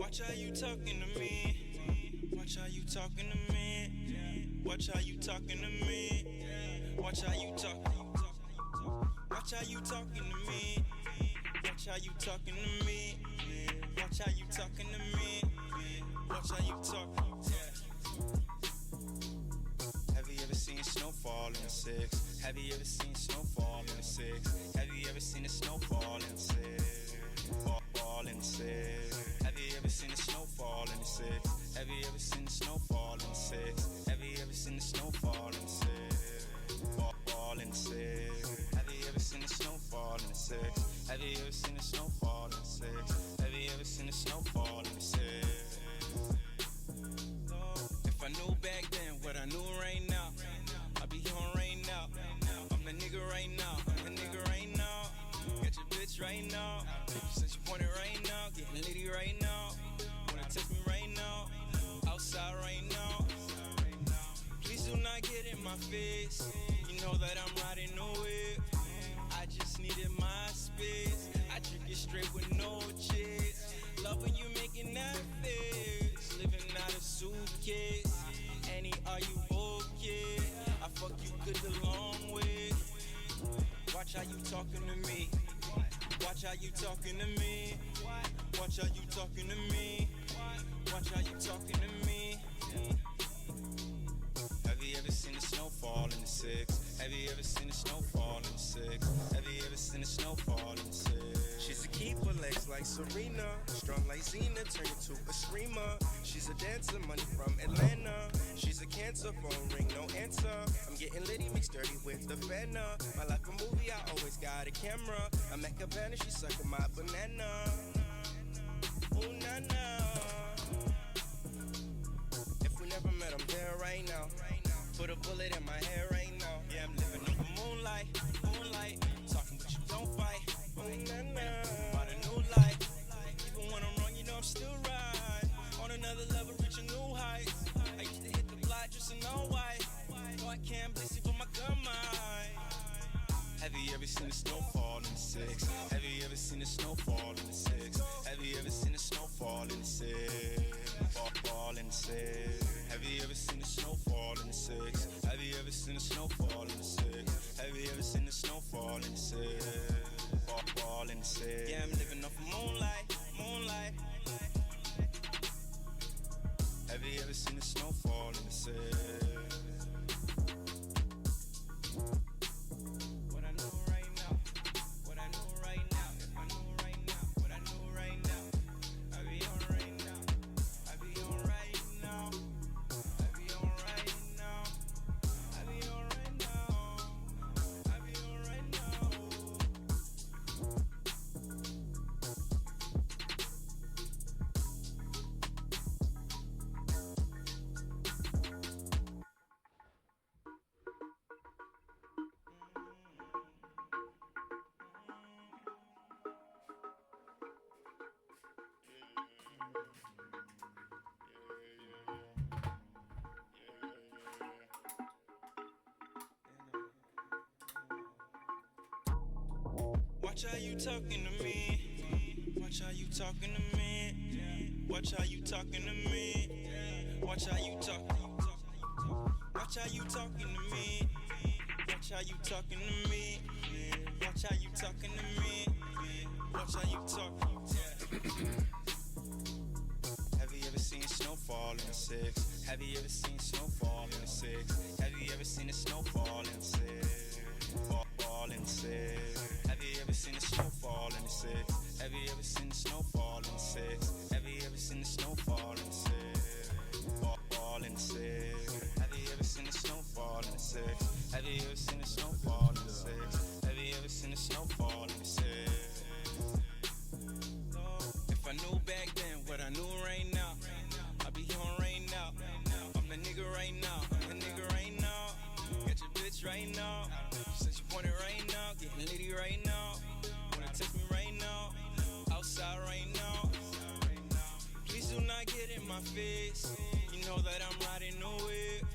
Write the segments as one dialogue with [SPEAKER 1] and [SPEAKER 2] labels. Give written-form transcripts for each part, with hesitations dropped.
[SPEAKER 1] Watch how you talking to me. Watch how you talking to me. Watch how you talking to me. Watch how you talk. Watch how you talking to me. Watch how you talking to me. Watch how you talking to me. Watch how you talk. Have you ever seen snowfall in the six? Have you ever seen snowfall in the six? Have you ever seen the snowfall in the six? Fall in the six. Have you ever seen the snowfall in the six? Have you ever seen the snowfall in the six? Have you ever seen the snowfall in the six? Fall in the six. Have you ever seen the snowfall in the six? Have you ever seen the snowfall in the six? Have you ever seen the snowfall in the six? If I knew back then what I knew right now, I'd be on right now. I'm the nigga right now. I'm the nigga right now. Got your bitch right now. Since you want it right now, getting litty right now. Wanna text me right now. Outside right now. Please do not get in my face. You know that I'm riding no whip. I just needed my space. I drink it straight with no chase. Love when you making that face. Living out a suitcase. Annie, are you okay? I fuck you good the long way. Watch how you talking to me. Watch how you talking to me. Watch how you talking to me. Watch how you talking to me. Have you ever seen the snowfall in the six? Have you ever seen the snowfall in the six? Have you ever seen the snowfall in the six?
[SPEAKER 2] She's a keeper, legs like Serena. Strong like Xena, turn into a screamer. She's a dancer, money from Atlanta. She's a cancer, phone ring, no answer. I'm getting litty, mixed dirty with the Fenna. My life a movie, I always got a camera. I'm at Cabana, she's sucking my banana. Ooh, na-na. If we never met, I'm there right now. Put a bullet in my hair right now.
[SPEAKER 1] Yeah, I'm living on the moonlight, moonlight. Talking but you don't fight. About a new life. Even when I'm wrong, you know I'm still right. On another level, reach a new height. I used to hit the block just in all white. No, I can't bless it, but my gun might. Have you ever seen the snowfall in the six? Have you ever seen the snowfall in the six? Have you ever seen the snowfall in the six? Fall in the six. Have you ever seen the snowfall in the six? Have you ever seen the snowfall in the six? Have you ever seen the snowfall in the six? Fall in the six. Yeah, I'm living off of moonlight, moonlight. Have you ever seen the snowfall in the six? What I know right now, what I know right now, if I know right now, what I know right now, I be on right now, I be on right now, I be on right now, I be on right now, I be on right now. Watch how you talking to me. Watch how you talking to me. Watch how you talking to me. Watch how you talk. Watch how you talking to me. Watch how you talking to me. Watch how you talking to me. Watch how you talk. Have you ever seen snowfall in the six? Have you ever seen snowfall in the six? Have you ever seen the snowfall in the six? Fall in the six. Have you ever seen the snowfall in the six? Have you ever seen the snowfall in the six? Have you ever seen the snowfall in the six? Fall in the six. Have you ever seen the snowfall in the six? Have you ever seen the snowfall in the six? Have you ever seen the snowfall in the six? If I knew back then what I knew right now, I'd be on right now. I'm the nigga right now. I'm the nigga right now. Got your bitch right now. Since you want it right now, getting litty right now. Wanna text me right now. Outside right now. Please do not get in my face. You know that I'm riding no whip.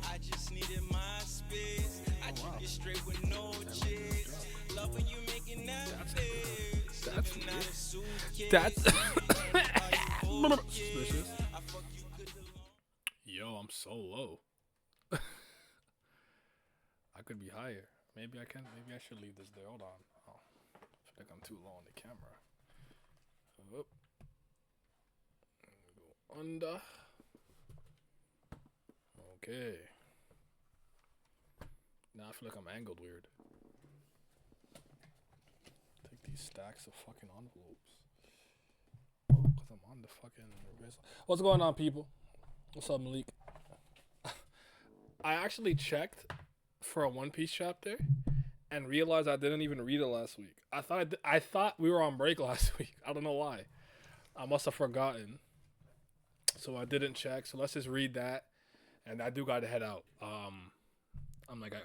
[SPEAKER 1] I just needed my space. I drink it straight with no chase. Love when you making that face. Living out a suitcase.
[SPEAKER 3] That's Suspicious. Yo, I'm so low. I could be higher. Maybe I can. Maybe I should leave this there. Hold on. Oh, I feel like I'm too low on the camera. Up. Go under. Okay. Now I feel like I'm angled weird. Take these stacks of fucking envelopes. Oh, because I'm on the fucking wrist. What's going on, people? What's up, Malik? I actually checked for a One Piece chapter and realized I didn't even read it last week. I thought we were on break last week. I don't know why. I must have forgotten. So I didn't check. So let's just read that. And I do got to head out. I'm like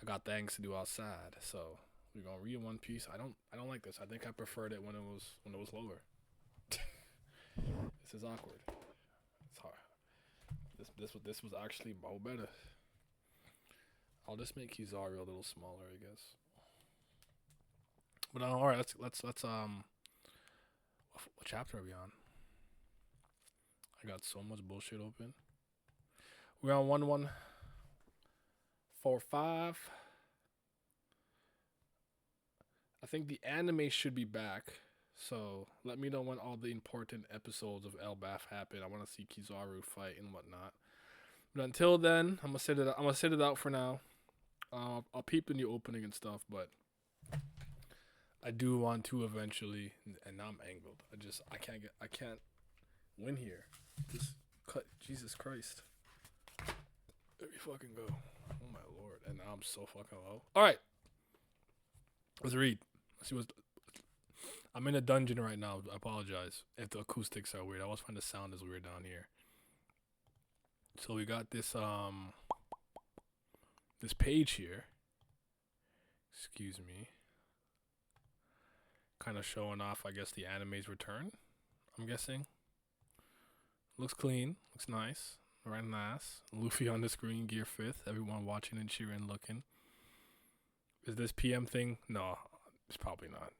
[SPEAKER 3] I got things to do outside. So we're gonna read One Piece. I don't like this. I think I preferred it when it was lower. This is awkward. It's hard. This was actually better. I'll just make Kizaru a little smaller, I guess. But all right, let's what chapter are we on? I got so much bullshit open. We're on 1145. I think the anime should be back. So let me know when all the important episodes of Elbaf happen. I want to see Kizaru fight and whatnot. But until then, I'm gonna sit it out for now. I'll peep the new opening and stuff, but I do want to eventually. And now I'm angled. I can't win here. Just cut. Jesus Christ. There we fucking go. Oh my lord. And now I'm so fucking low. All right. Let's read. Let's see what's. I'm in a dungeon right now. I apologize if the acoustics are weird. I always find the sound is weird down here. So we got this this page here. Excuse me. Kind of showing off, I guess, the anime's return. I'm guessing. Looks clean. Looks nice. Right nice. Luffy on the screen, Gear 5th. Everyone watching and cheering, looking. Is this PM thing? No, it's probably not.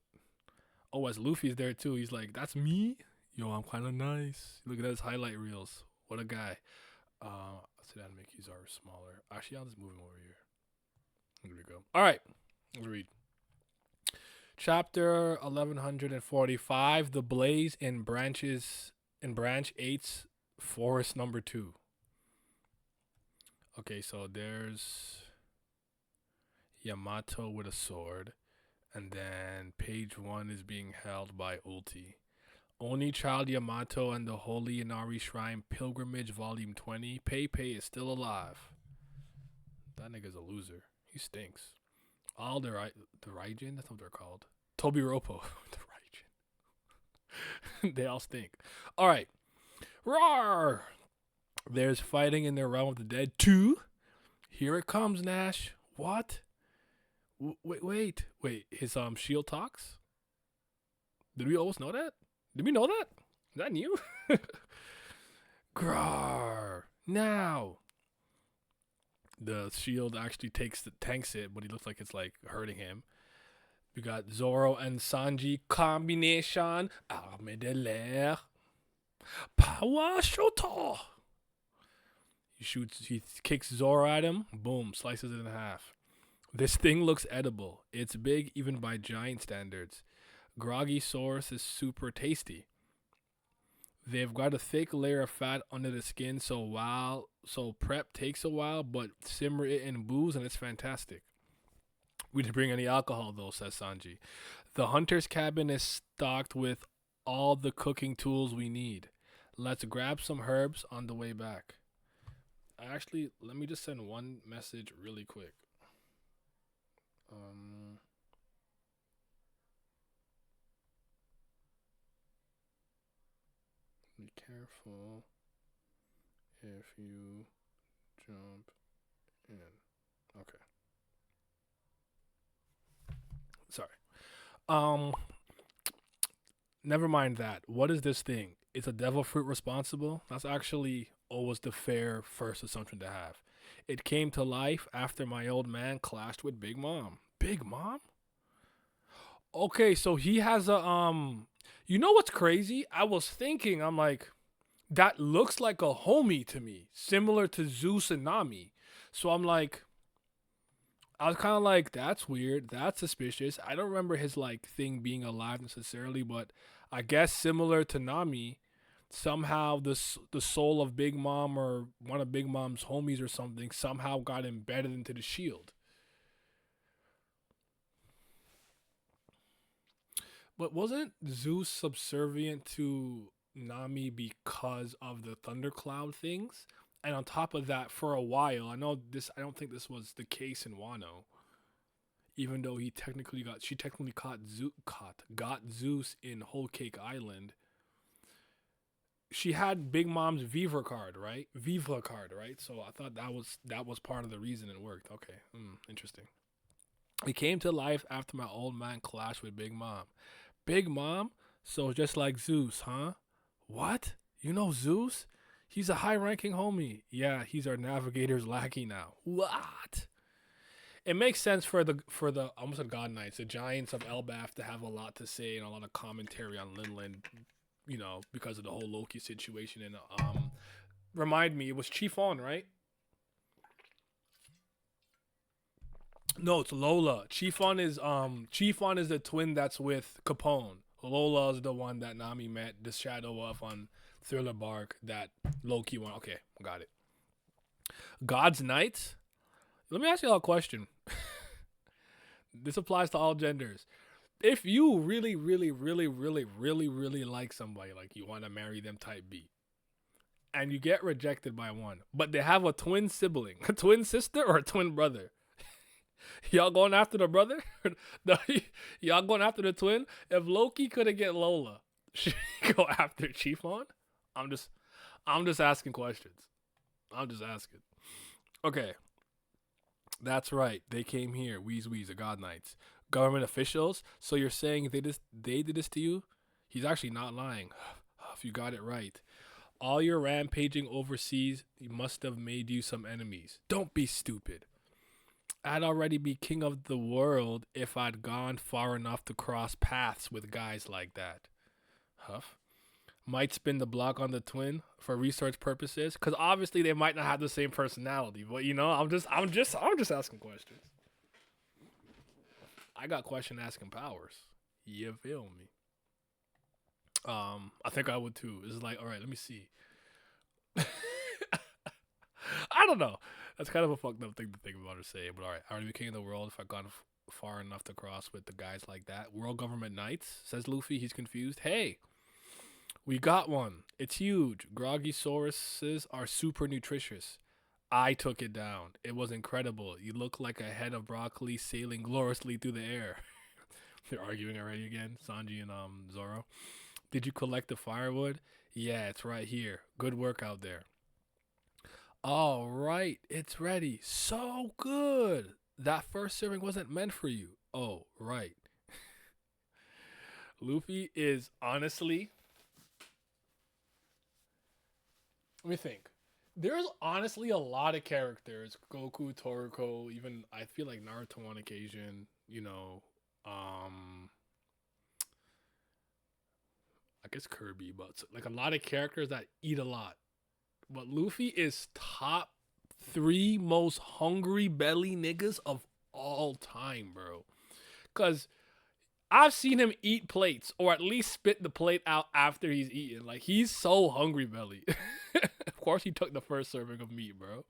[SPEAKER 3] Oh, as Luffy's there too. He's like, that's me? Yo, I'm kind of nice. Look at those highlight reels. What a guy. Let's see that make Kizaru smaller. Actually, I'll just move him over here. Here we go. All right. Let's read. Chapter 1145. The Blaze in Branch 8's Forest Number 2. Okay, so there's Yamato with a sword. And then page 1 is being held by Ulti. Only Child Yamato and the Holy Inari Shrine Pilgrimage Volume 20. Pei is still alive. That nigga's a loser. He stinks. All the Raijin, that's what they're called. Tobiropo. The Raijin. They all stink. Alright. Roar! There's fighting in the Realm of the Dead 2. Here it comes, Nash. What? Wait. His shield talks? Did we always know that? Did we know that? Is that new? Grar. Now. The shield actually tanks it, but he looks like it's like hurting him. We got Zoro and Sanji combination. Arme de l'air. Power Shoto. He kicks Zoro at him. Boom. Slices it in half. This thing looks edible. It's big even by giant standards. Groggy Source is super tasty. They've got a thick layer of fat under the skin, so prep takes a while, but simmer it in booze and it's fantastic. We didn't bring any alcohol though, says Sanji. The hunter's cabin is stocked with all the cooking tools we need. Let's grab some herbs on the way back. Let me just send one message really quick. Be careful if you jump in. Okay. Sorry. Never mind that. What is this thing? Is a devil fruit responsible? That's actually always the fair first assumption to have. It came to life after my old man clashed with Big Mom. Big Mom? Okay, so he has a You know what's crazy? I was thinking, I'm like, that looks like a homie to me, similar to Zeus and Nami. So I'm like, I was kind of like, that's weird. That's suspicious. I don't remember his like thing being alive necessarily, but I guess similar to Nami, somehow the soul of Big Mom or one of Big Mom's homies or something somehow got embedded into the shield. But wasn't Zeus subservient to Nami because of the thundercloud things? And on top of that, for a while, I don't think this was the case in Wano. Even though she technically got Zeus in Whole Cake Island. She had Big Mom's Viva card, right? So I thought that was part of the reason it worked. Okay, interesting. He came to life after my old man clashed with Big Mom. Big Mom? So just like Zeus, huh? What? You know Zeus? He's a high-ranking homie. Yeah, he's our navigator's lackey now. What? It makes sense for the I almost said God Knights, the Giants of Elbaf, to have a lot to say and a lot of commentary on Linland, because of the whole Loki situation. And remind me, it was Chief On, right? No, it's Lola. Chief On is the twin that's with Capone. Lola is the one that Nami met the shadow of on Thriller Bark that Loki won. Okay, got it. God's Knights? Let me ask you all a question. This applies to all genders. If you really, really, really, really, really, really like somebody, like you want to marry them type B, and you get rejected by one, but they have a twin sibling, a twin sister, or a twin brother, y'all going after the brother? Y'all going after the twin? If Loki couldn't get Lola, should he go after Chief On? I'm just asking questions. I'm just asking. Okay. That's right. They came here. Wheeze, the God Knights. Government officials? So you're saying they did this to you? He's actually not lying. If you got it right. All your rampaging overseas must have made you some enemies. Don't be stupid. I'd already be king of the world if I'd gone far enough to cross paths with guys like that. Huff. Might spin the block on the twin for research purposes, because obviously they might not have the same personality. But I'm just asking questions. I got question asking powers. You feel me? I think I would too. It's like, all right, let me see. I don't know. That's kind of a fucked up thing to think about or say. But all right, I already be king of the world if I've gone far enough to cross with the guys like that. World government knights, says Luffy. He's confused. Hey. We got one. It's huge. Groggy sauruses are super nutritious. I took it down. It was incredible. You look like a head of broccoli sailing gloriously through the air. They're arguing already again, Sanji and Zoro. Did you collect the firewood? Yeah, it's right here. Good work out there. All right, it's ready. So good. That first serving wasn't meant for you. Oh, right. Luffy is honestly... Let me think. There's honestly a lot of characters. Goku, Toriko, even I feel like Naruto on occasion, I guess Kirby, but like a lot of characters that eat a lot. But Luffy is top 3 most hungry belly niggas of all time, bro. Because I've seen him eat plates, or at least spit the plate out after he's eaten. Like, he's so hungry belly. Of course he took the first serving of meat, bro.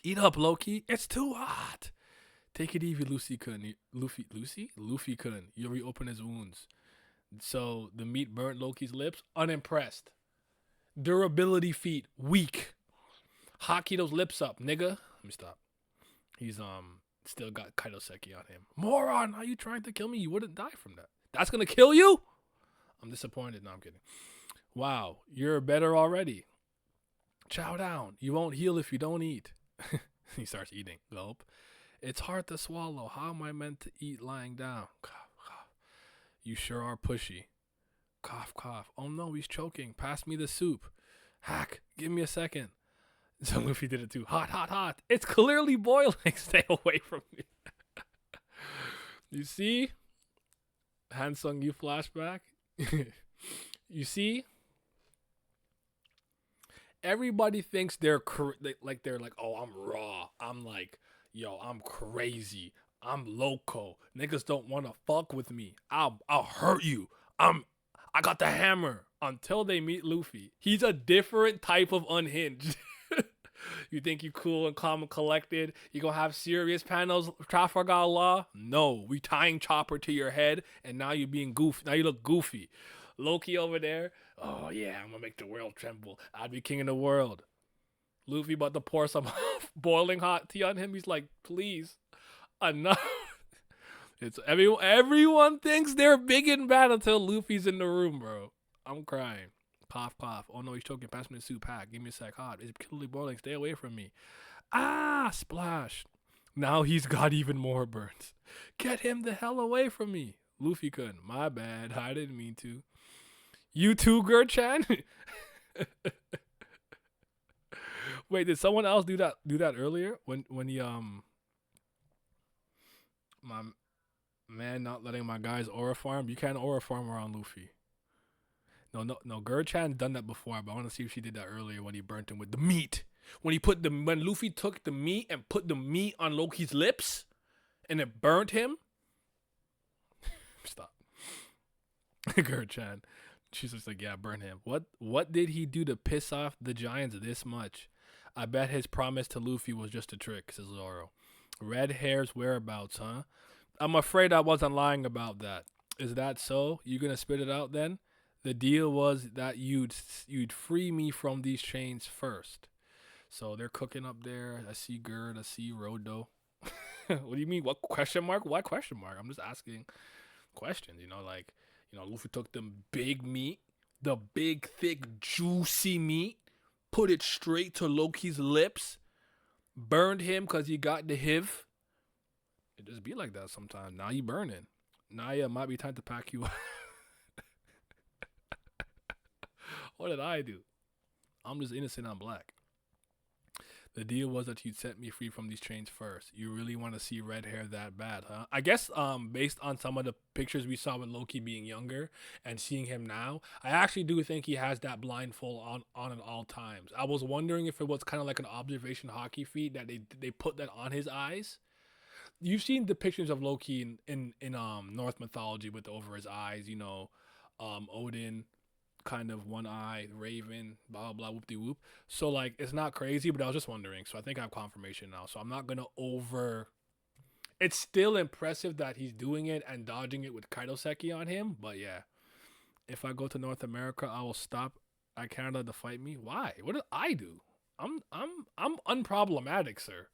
[SPEAKER 3] Eat up, Loki. It's too hot. Take it easy, Luffy-kun. Luffy-kun. You'll reopen his wounds. So, the meat burnt Loki's lips. Unimpressed. Durability feat. Weak. Haki those lips up, nigga. Let me stop. He's, still got Kaidoseki on him. Moron, are you trying to kill me? You wouldn't die from that. That's gonna kill you? I'm disappointed. No, I'm kidding. Wow, you're better already. Chow down. You won't heal if you don't eat. He starts eating. Gulp. It's hard to swallow. How am I meant to eat lying down? Cough, cough. You sure are pushy. Cough, cough. Oh no, he's choking. Pass me the soup. Hack, give me a second. So Luffy did it too. Hot, hot, hot. It's clearly boiling. Stay away from me. You see? Hansung, you flashback. You see, everybody thinks they're like, oh, I'm raw. I'm like, yo, I'm crazy. I'm loco. Niggas don't want to fuck with me. I'll hurt you. I got the hammer. Until they meet Luffy, he's a different type of unhinged. You think you cool and calm and collected? You gonna have serious panels, Trafalgar Law? No, we tying Chopper to your head, and now you're being goofy. Now you look goofy. Loki over there. Oh yeah, I'm gonna make the world tremble. I'd be king of the world. Luffy about to pour some boiling hot tea on him. He's like, please, enough. It's everyone thinks they're big and bad until Luffy's in the room, bro. I'm crying. Cough, cough. Oh no, he's choking. Pass me the soup pack. Give me a sec. Hot. It's clearly boiling. Stay away from me. Ah, splash. Now he's got even more burns. Get him the hell away from me. Luffy couldn't. My bad. I didn't mean to. You too, Gurchan? Wait, did someone else do that earlier? When he my man not letting my guys aura farm? You can't aura farm around Luffy. No, Gurchan done that before, but I want to see if she did that earlier when he burnt him with the meat. When Luffy took the meat and put the meat on Loki's lips, and it burnt him. Stop, Gurchan. She's just like, yeah, burn him. What did he do to piss off the Giants this much? I bet his promise to Luffy was just a trick, says Zoro. Red Hair's whereabouts, huh? I'm afraid I wasn't lying about that. Is that so? You gonna spit it out then? The deal was that you'd free me from these chains first. So they're cooking up there. I see Gerd. I see Rodo. What do you mean? What question mark? Why question mark? I'm just asking questions. Luffy took the big meat, the big, thick, juicy meat, put it straight to Loki's lips, burned him because he got the HIV. It just be like that sometimes. Now you burning. Now it might be time to pack you up. What did I do? I'm just innocent. I'm black. The deal was that you'd set me free from these chains first. You really want to see Red Hair that bad, huh? I guess based on some of the pictures we saw with Loki being younger and seeing him now, I actually do think he has that blindfold on at all times. I was wondering if it was kind of like an observation hockey feat that they put that on his eyes. You've seen the pictures of Loki in Norse mythology with over his eyes, Odin, kind of one eye, Raven, blah blah whoop de whoop. So like it's not crazy, but I was just wondering. So I think I have confirmation now. So I'm not gonna It's still impressive that he's doing it and dodging it with Kaidoseki on him. But yeah, if I go to North America, I will stop at Canada to fight me. Why? What did I do? I'm unproblematic, sir.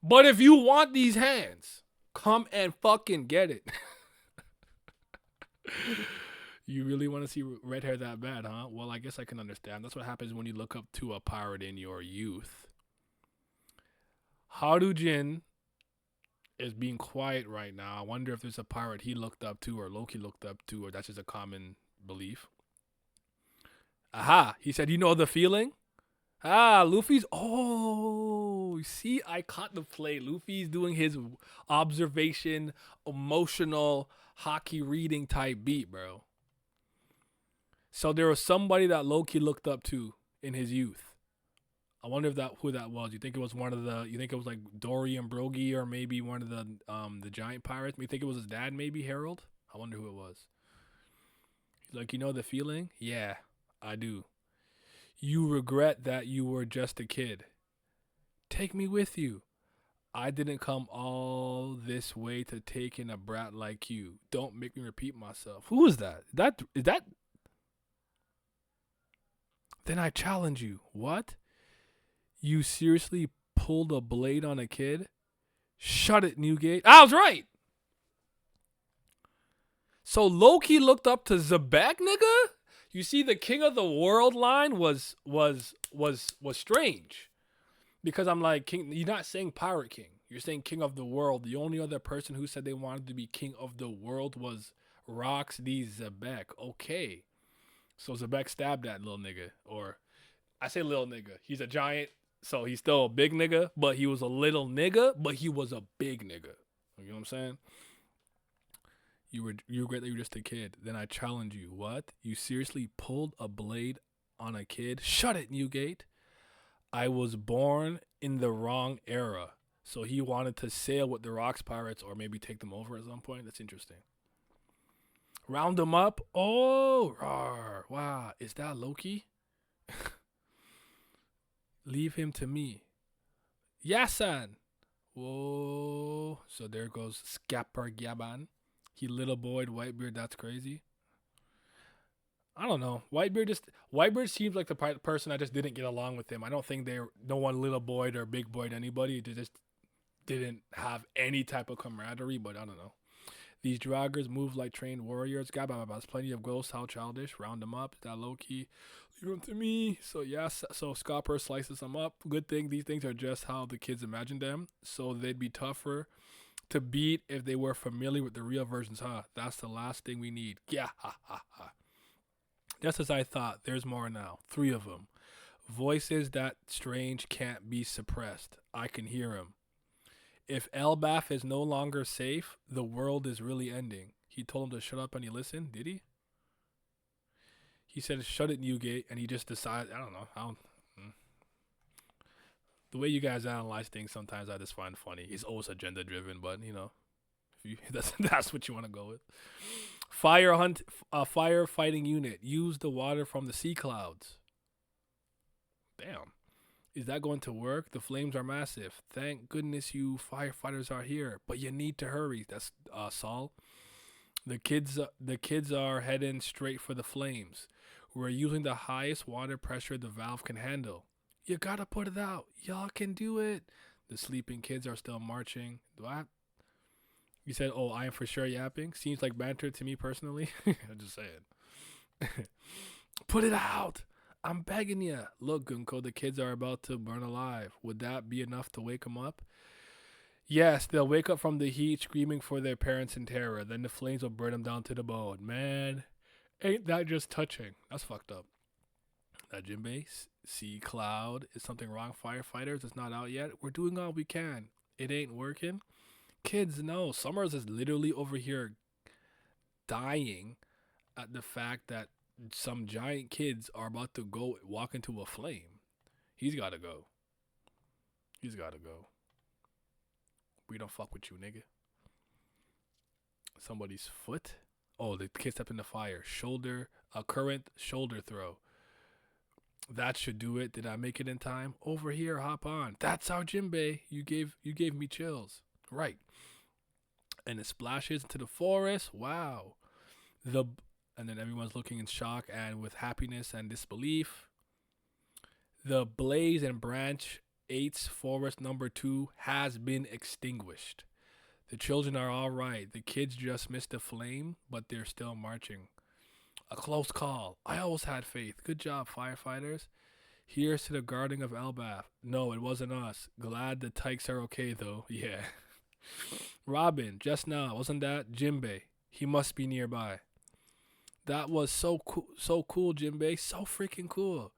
[SPEAKER 3] But if you want these hands, come and fucking get it. You really want to see Red Hair that bad, huh? Well, I guess I can understand. That's what happens when you look up to a pirate in your youth. Harujin is being quiet right now. I wonder if there's a pirate he looked up to or Loki looked up to, or that's just a common belief. Aha! He said, you know the feeling? Luffy's... Oh, see, I caught the play. Luffy's doing his observation, emotional, hockey reading type beat, bro. So there was somebody that Loki looked up to in his youth. I wonder who that was. You think it was you think it was like Dory and Brogy, or maybe one of the giant pirates? You think it was his dad, maybe Harold? I wonder who it was. He's like, you know the feeling? Yeah, I do. You regret that you were just a kid. Take me with you. I didn't come all this way to take in a brat like you. Don't make me repeat myself. Who is that? Is that? Then I challenge you. What? You seriously pulled a blade on a kid? Shut it, Newgate. I was right. So Loki looked up to Zebek, nigga? You see, the King of the World line was strange. Because I'm like, King, you're not saying Pirate King. You're saying King of the World. The only other person who said they wanted to be King of the World was Rox D. Zebek. Okay. So Zebek stabbed that little nigga. Or, I say little nigga. He's a giant, so he's still a big nigga. But he was a little nigga, but he was a big nigga. You know what I'm saying? You regret that you're just a kid. Then I challenge you. What? You seriously pulled a blade on a kid? Shut it, Newgate. I was born in the wrong era. So he wanted to sail with the Rocks Pirates or maybe take them over at some point. That's interesting. Round them up. Oh, rawr. Wow. Is that Loki? Leave him to me. Yasan. Whoa. So there goes Scapper Gaban. He little boyed Whitebeard. That's crazy. I don't know. Whitebeard seems like the person I just didn't get along with him. I don't think no one little boyed or big boyed anybody. They just didn't have any type of camaraderie, but I don't know. These draggers move like trained warriors. There's plenty of ghosts. How childish. Round them up. That low-key. Leave them to me. So, yes. So, Scopper slices them up. Good thing these things are just how the kids imagined them. So, they'd be tougher to beat if they were familiar with the real versions. That's the last thing we need. Yeah. Just as I thought. There's more now. 3 of them. Voices that strange can't be suppressed. I can hear them. If Elbaf is no longer safe, the world is really ending. He told him to shut up and he listened. Did he? He said, shut it, Newgate. And he just decided, I don't know. The way you guys analyze things, sometimes I just find funny. It's always agenda driven, but that's what you want to go with. Firefighting unit. Use the water from the sea clouds. Damn. Is that going to work? The flames are massive. Thank goodness you firefighters are here, but you need to hurry. That's Saul. The kids are heading straight for the flames. We're using the highest water pressure the valve can handle. You gotta put it out. Y'all can do it. The sleeping kids are still marching. What? You said, oh, I am for sure yapping. Seems like banter to me personally. I'm just saying. Put it out. I'm begging you. Look, Gunko, the kids are about to burn alive. Would that be enough to wake them up? Yes, they'll wake up from the heat screaming for their parents in terror. Then the flames will burn them down to the bone. Man, ain't that just touching? That's fucked up. That Jinbei, sea cloud. Is something wrong, firefighters? It's not out yet. We're doing all we can. It ain't working. Kids, no. Summers is literally over here dying at the fact that some giant kids are about to go walk into a flame. He's gotta go. We don't fuck with you, nigga. Somebody's foot. Oh, the kid stepped in the fire. Current shoulder throw. That should do it. Did I make it in time? Over here, hop on. That's our Jinbei. You gave me chills. Right. And it splashes into the forest. Wow. And then everyone's looking in shock and with happiness and disbelief. The Blaze and Branch 8's forest number 2 has been extinguished. The children are all right. The kids just missed a flame, but they're still marching. A close call. I always had faith. Good job, firefighters. Here's to the guarding of Elbaf. No, it wasn't us. Glad the tykes are okay, though. Yeah. Robin, just now. Wasn't that Jinbei? He must be nearby. That was so cool, Jinbei. So freaking cool.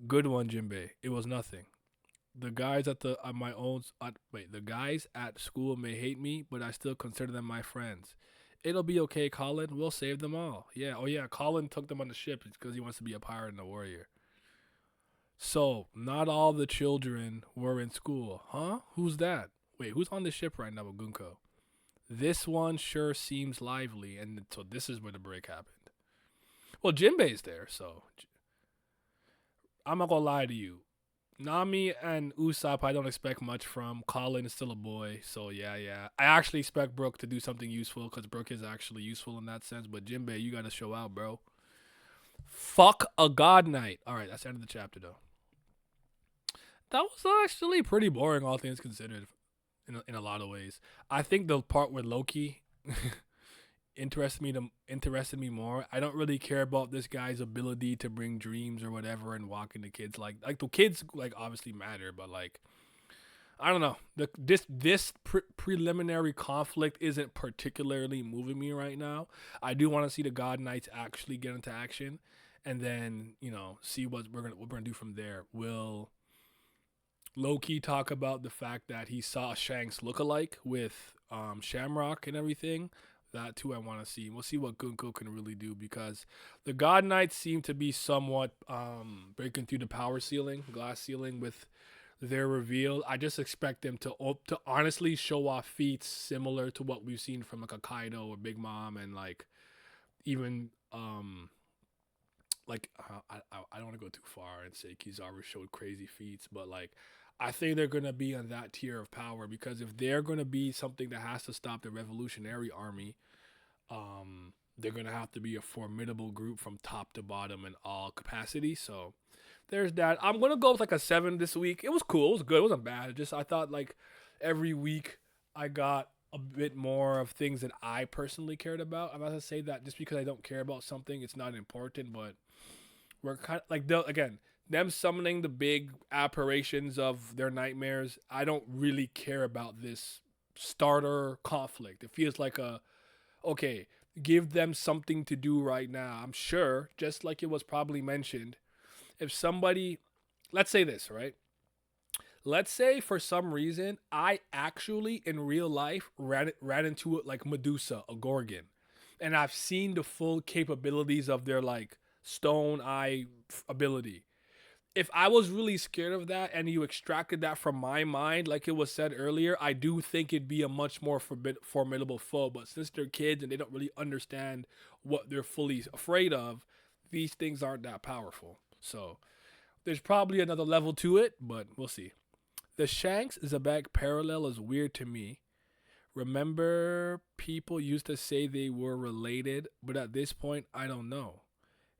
[SPEAKER 3] Good one, Jinbei. It was nothing. The guys the guys at school may hate me, but I still consider them my friends. It'll be okay, Colin. We'll save them all. Yeah. Oh yeah, Colin took them on the ship because he wants to be a pirate and a warrior. So not all the children were in school, huh? Who's that? Wait, who's on the ship right now with Gunko? This one sure seems lively, and so this is where the break happened. Well, Jinbei's there, so I'm not gonna lie to you. Nami and Usopp, I don't expect much from. Colin is still a boy, so yeah. I actually expect Brook to do something useful, because Brook is actually useful in that sense, but Jinbei, you gotta show out, bro. Fuck a God Knight. Alright, that's the end of the chapter, though. That was actually pretty boring, all things considered. In a lot of ways, I think the part with Loki interested me more. I don't really care about this guy's ability to bring dreams or whatever and walk into kids. Like the kids obviously matter, but I don't know. This preliminary conflict isn't particularly moving me right now. I do want to see the God Knights actually get into action, and then see what we're gonna do from there. Will Loki talk about the fact that he saw Shanks lookalike with Shamrock and everything? That too I want to see. We'll see what Gunko can really do because the God Knights seem to be somewhat breaking through the power ceiling, glass ceiling with their reveal. I just expect them to honestly show off feats similar to what we've seen from like a Kaido or Big Mom and like even I don't want to go too far and say Kizaru showed crazy feats, but like I think they're gonna be on that tier of power because if they're gonna be something that has to stop the Revolutionary Army, they're gonna have to be a formidable group from top to bottom in all capacity. So there's that. I'm gonna go with like a 7 this week. It was cool. It was good. It wasn't bad. It just I thought like every week I got a bit more of things that I personally cared about. I'm not gonna say that just because I don't care about something, it's not important, but we're kind of like them summoning the big apparitions of their nightmares. I don't really care about this starter conflict. It feels like okay, give them something to do right now. I'm sure, just like it was probably mentioned, if somebody, let's say this, right? Let's say for some reason I actually in real life ran into it like Medusa, a Gorgon, and I've seen the full capabilities of their like stone eye ability. If I was really scared of that and you extracted that from my mind, like it was said earlier, I do think it'd be a much more formidable foe. But since they're kids and they don't really understand what they're fully afraid of, these things aren't that powerful. So there's probably another level to it, but we'll see. The Shanks Zebek parallel is weird to me. Remember, people used to say they were related, but at this point, I don't know.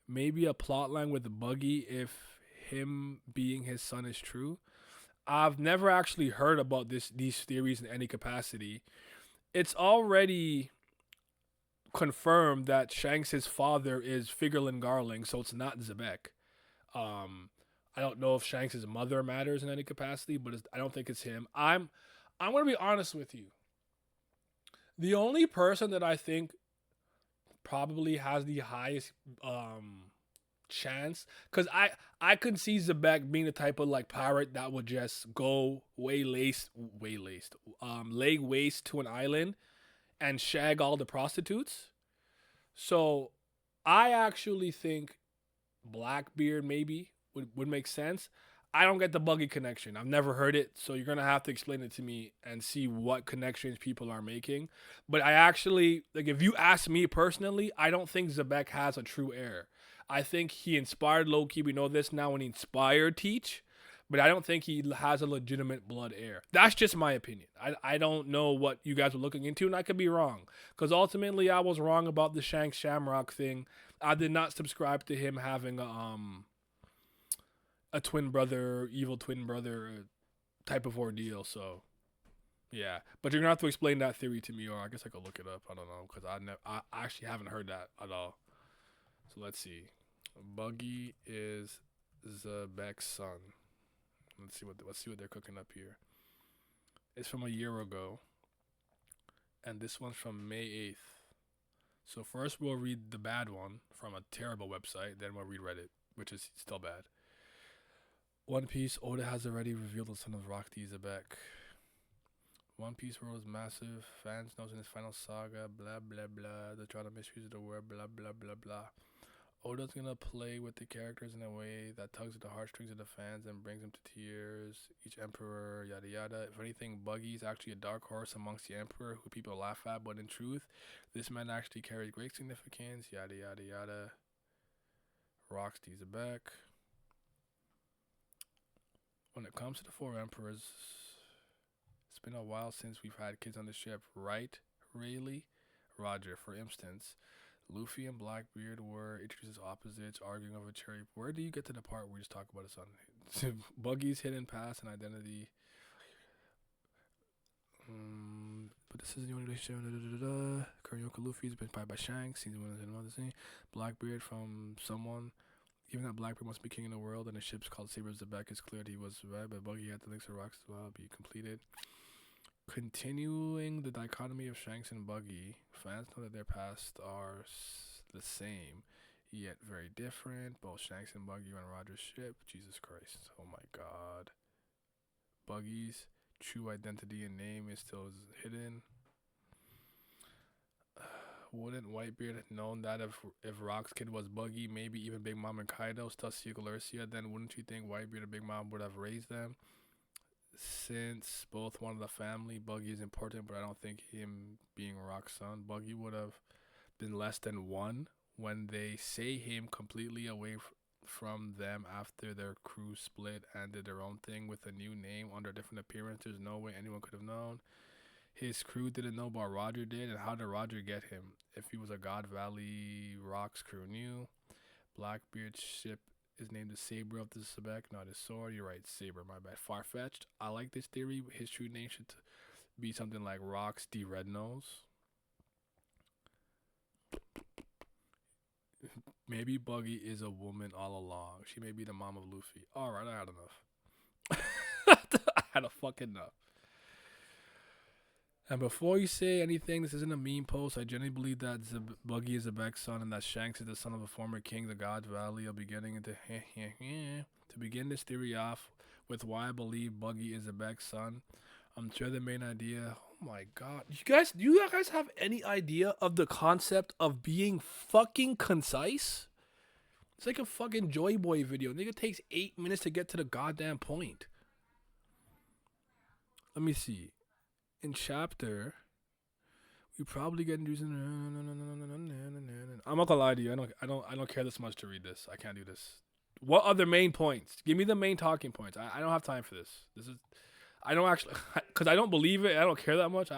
[SPEAKER 3] Maybe a plotline with Buggy if him being his son is true. I've never actually heard about these theories in any capacity. It's already confirmed that Shanks' father is Figurlin Garling, so it's not Zebek. I don't know if Shanks' mother matters in any capacity, but I don't think it's him. I'm gonna be honest with you. The only person that I think probably has the highest chance, because I could see Zebek being the type of like pirate that would just go leg waist to an island and shag all the prostitutes. So I actually think Blackbeard maybe would make sense. I don't get the Buggy connection. I've never heard it, so you're gonna have to explain it to me and see what connections people are making. But I actually like if you ask me personally, I don't think Zebek has a true heir. I think he inspired Loki. We know this now when he inspired Teach, but I don't think he has a legitimate blood heir. That's just my opinion. I don't know what you guys were looking into, and I could be wrong. Because ultimately, I was wrong about the Shanks Shamrock thing. I did not subscribe to him having a twin brother, evil twin brother type of ordeal. So, yeah. But you're going to have to explain that theory to me, or I guess I could look it up. I don't know, because I actually haven't heard that at all. So let's see. Buggy is Zebek's son. Let's see what they're cooking up here. It's from a year ago, and this one's from May 8th. So first we'll read the bad one from a terrible website, then we'll read Reddit, which is still bad. One Piece, Oda has already revealed the son of Rock D. Zebek. One Piece world is massive. Fans knows in his final saga, blah blah blah. The trial mysteries of the world, blah blah blah blah. Oda's gonna play with the characters in a way that tugs at the heartstrings of the fans and brings them to tears. Each emperor, yada yada. If anything, Buggy's actually a dark horse amongst the emperor who people laugh at, but in truth, this man actually carries great significance. Yada yada yada. Rocksteady's Zebek. When it comes to the four emperors, it's been a while since we've had kids on the ship, right? Rayleigh? Roger, for instance. Luffy and Blackbeard were introduced as opposites, arguing over cherry. Where do you get to the part where you just talk about his son? Buggy's hidden past and identity. But this is the only relationship. Kurioka Luffy's been inspired by Shanks. Season 1 is another scene. Blackbeard from someone. Given that Blackbeard must be king in the world and the ship's called Saber Zebek, it's clear that he was right, but Buggy had the links to rocks as well be completed. Continuing the dichotomy of Shanks and Buggy, fans know that their pasts are the same, yet very different. Both Shanks and Buggy are on Roger's ship. Jesus Christ. Oh my god. Buggy's true identity and name is still hidden. Wouldn't Whitebeard have known that if Rock's kid was Buggy, maybe even Big Mom and Kaido, still Ciel Garcia, then wouldn't you think Whitebeard and Big Mom would have raised them? Since both one of the family, Buggy is important, but I don't think him being Rock's son, Buggy would have been less than one when they say him completely away from them after their crew split and did their own thing with a new name under different appearance. There's no way anyone could have known. His crew didn't know, but Roger did. And how did Roger get him? If he was a God Valley Rocks crew knew. Blackbeard's ship is named the Saber of the Sebek, not his sword. You're right, Saber, my bad. Far-fetched. I like this theory. His true name should be something like Rocks D. Red Nose. Maybe Buggy is a woman all along. She may be the mom of Luffy. Alright, I had enough. I had a fucking enough. And before you say anything, this isn't a meme post. I genuinely believe that Buggy is Zebek's son and that Shanks is the son of a former king, the God Valley. I'll be getting into to begin this theory off with why I believe Buggy is Zebek's son. I'm sure the main idea. Oh my god. Do you guys have any idea of the concept of being fucking concise? It's like a fucking Joy Boy video. Nigga takes 8 minutes to get to the goddamn point. Let me see. In chapter, we probably get introduced. I'm not gonna lie to you. I don't care this much to read this. I can't do this. What are the main points? Give me the main talking points. I don't have time for this. I don't actually, because I don't believe it. I don't care that much.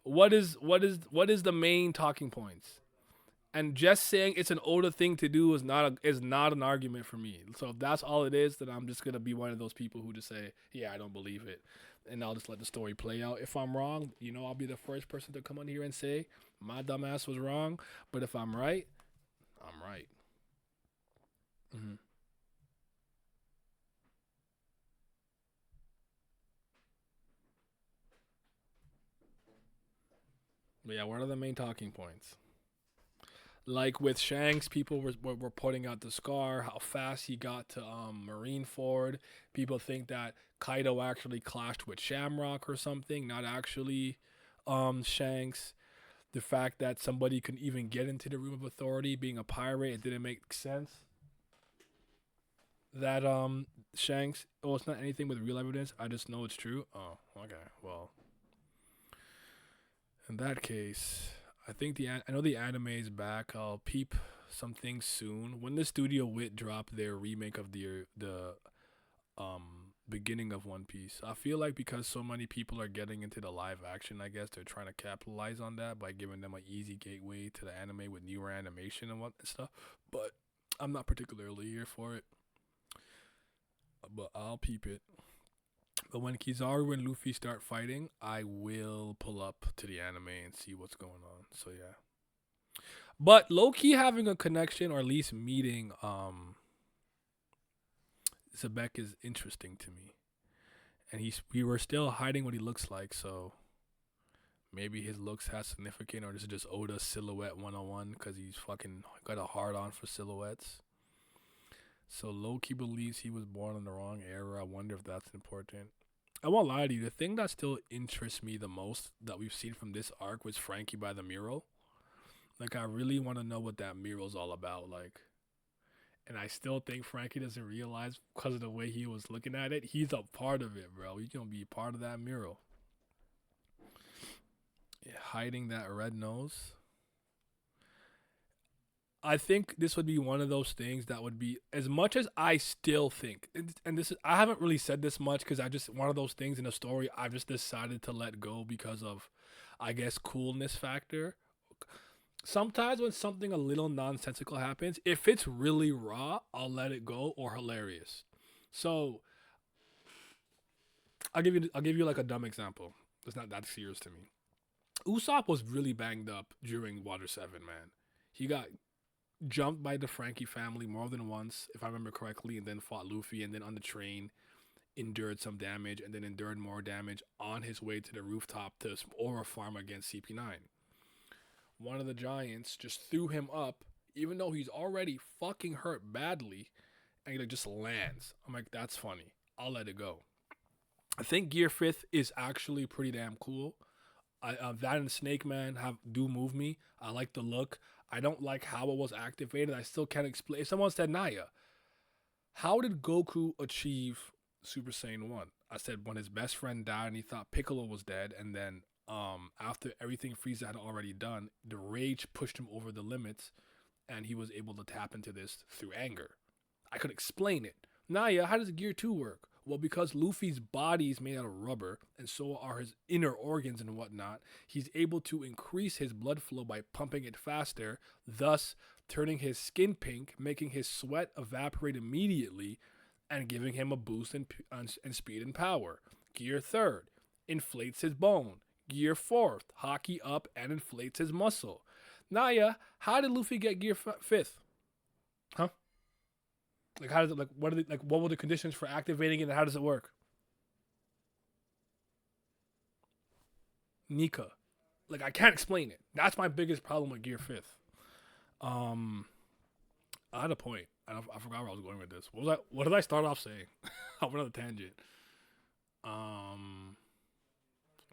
[SPEAKER 3] What is the main talking points? And just saying it's an older thing to do is not an argument for me. So if that's all it is, then I'm just gonna be one of those people who just say, yeah, I don't believe it, and I'll just let the story play out. If I'm wrong, I'll be the first person to come on here and say my dumbass was wrong. But if I'm right, I'm right. But yeah, what are the main talking points? Like with Shanks, people were pointing out the scar, how fast he got to Marineford. People think that Kaido actually clashed with Shamrock or something, not actually Shanks. The fact that somebody could even get into the Room of Authority, being a pirate, it didn't make sense. That Shanks, it's not anything with real evidence. I just know it's true. Oh, okay. Well, in that case, I think I know the anime is back. I'll peep some things soon. When the Studio Wit dropped their remake of the beginning of One Piece, I feel like because so many people are getting into the live action, I guess they're trying to capitalize on that by giving them an easy gateway to the anime with newer animation and stuff. But I'm not particularly here for it. But I'll peep it. But when Kizaru and Luffy start fighting, I will pull up to the anime and see what's going on. So yeah. But low-key having a connection or at least meeting Zebek is interesting to me. And we were still hiding what he looks like, so maybe his looks has significant, or this is just Oda's silhouette 101 because he's fucking got a hard on for silhouettes. So Loki believes he was born in the wrong era. I wonder if that's important. I won't lie to you. The thing that still interests me the most that we've seen from this arc was Frankie by the mural. Like, I really want to know what that mural's all about. Like, and I still think Frankie doesn't realize because of the way he was looking at it. He's a part of it, bro. He's going to be part of that mural. Yeah, hiding that red nose. I think this would be one of those things that would be, as much as I still think, and this is, I haven't really said this much because I just, one of those things in a story I've just decided to let go because of, I guess, coolness factor. Sometimes when something a little nonsensical happens, if it's really raw, I'll let it go, or hilarious. So I'll give you like a dumb example. It's not that serious to me. Usopp was really banged up during Water 7, man. He got jumped by the Frankie family more than once, if I remember correctly, and then fought Luffy, and then on the train endured some damage, and then endured more damage on his way to the rooftop to Oro farm against CP9. One of the giants just threw him up, even though he's already fucking hurt badly, and he like just lands. I'm like, that's funny. I'll let it go. I think Gear 5th is actually pretty damn cool. That and Snake Man do move me. I like the look. I don't like how it was activated. I still can't explain. If someone said, Naya, how did Goku achieve Super Saiyan 1? I said when his best friend died and he thought Piccolo was dead, and then after everything Frieza had already done, the rage pushed him over the limits, and he was able to tap into this through anger. I could explain it. Naya, how does Gear 2 work? Well, because Luffy's body is made out of rubber, and so are his inner organs and whatnot, he's able to increase his blood flow by pumping it faster, thus turning his skin pink, making his sweat evaporate immediately, and giving him a boost in speed and power. Gear 3rd inflates his bone. Gear 4th, hockey up and inflates his muscle. Naya, how did Luffy get Gear 5th? Huh? Like, how does it, like, what are the, like, what were the conditions for activating it, and how does it work? Nika. Like, I can't explain it. That's my biggest problem with Gear 5th. I had a point. I forgot where I was going with this. What did I start off saying? I went on a tangent. I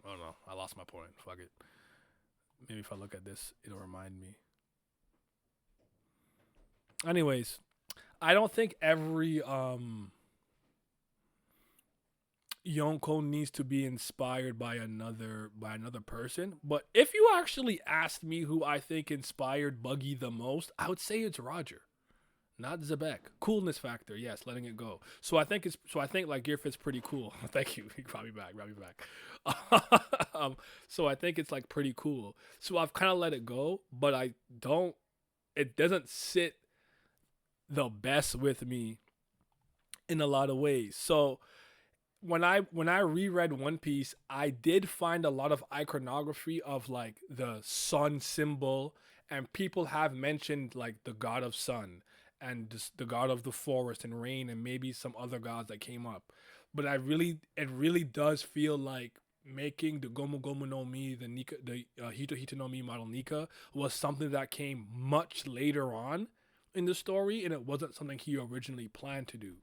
[SPEAKER 3] don't know. I lost my point. Fuck it. Maybe if I look at this, it'll remind me. Anyways, I don't think every Yonko needs to be inspired by another person. But if you actually asked me who I think inspired Buggy the most, I would say it's Roger, not Zebek. Coolness factor, yes, letting it go. So I think like Gear 5's pretty cool. Thank you. Brought me back. So I think it's like pretty cool. So I've kind of let it go, but it doesn't sit the best with me in a lot of ways. So when I reread One Piece, I did find a lot of iconography of like the sun symbol, and people have mentioned like the god of sun and just the god of the forest and rain and maybe some other gods that came up. But it really does feel like making the Gomu Gomu no Mi, the Hito Hito no Mi model Nika, was something that came much later on in the story, and it wasn't something he originally planned to do.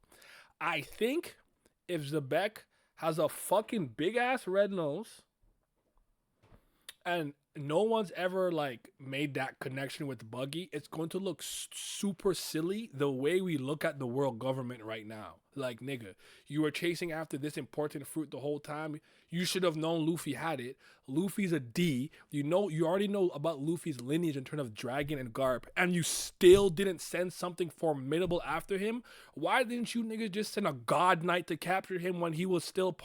[SPEAKER 3] I think if Zebek has a fucking big ass red nose and no one's ever like made that connection with Buggy, it's going to look super silly the way we look at the world government right now. Like, nigga, you were chasing after this important fruit the whole time. You should have known Luffy had it. Luffy's a D. You already know about Luffy's lineage in terms of Dragon and Garp, and you still didn't send something formidable after him. Why didn't you niggas just send a God Knight to capture him when he was still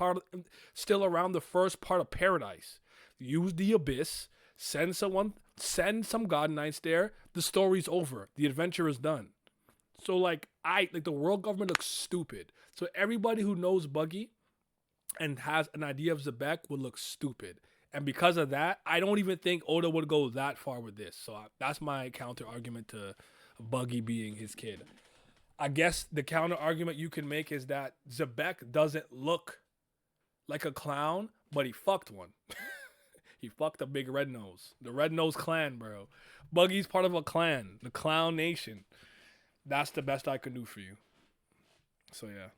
[SPEAKER 3] around the first part of Paradise? Use the Abyss. Send some God Knights there. The story's over. The adventure is done. So like the world government looks stupid. So everybody who knows Buggy and has an idea of Zebek would look stupid. And because of that, I don't even think Oda would go that far with this. So that's my counter argument to Buggy being his kid. I guess the counter argument you can make is that Zebek doesn't look like a clown, but he fucked one. He fucked a big red nose. The Red Nose Clan, bro. Buggy's part of a clan. The Clown Nation. That's the best I can do for you. So, yeah.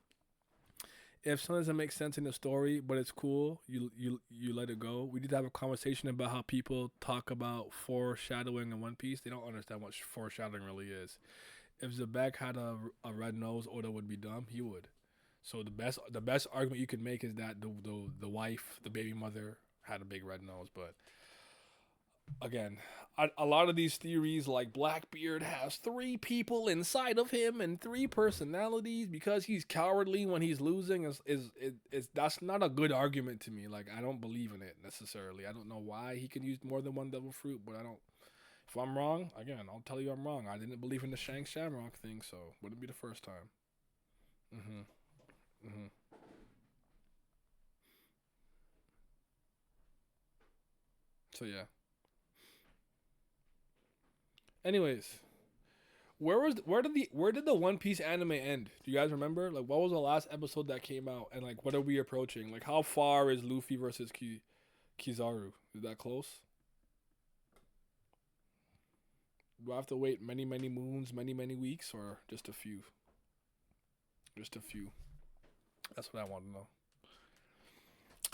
[SPEAKER 3] If something doesn't make sense in the story, but it's cool, you let it go. We did have a conversation about how people talk about foreshadowing in One Piece. They don't understand what foreshadowing really is. If Zebek had a red nose, Oda would be dumb. He would. So the best argument you can make is that the wife, the baby mother, had a big red nose. But again, a lot of these theories, like Blackbeard has 3 people inside of him and 3 personalities because he's cowardly when he's losing, is that's not a good argument to me. Like, I don't believe in it necessarily. I don't know why he can use more than one devil fruit, but I don't. If I'm wrong, again, I'll tell you I'm wrong. I didn't believe in the Shanks Shamrock thing, so wouldn't be the first time. So yeah. Anyways, where did the One Piece anime end? Do you guys remember? Like, what was the last episode that came out, and like, what are we approaching? Like, how far is Luffy versus Kizaru? Is that close? Do I have to wait many moons, many weeks, or just a few? Just a few. That's what I want to know.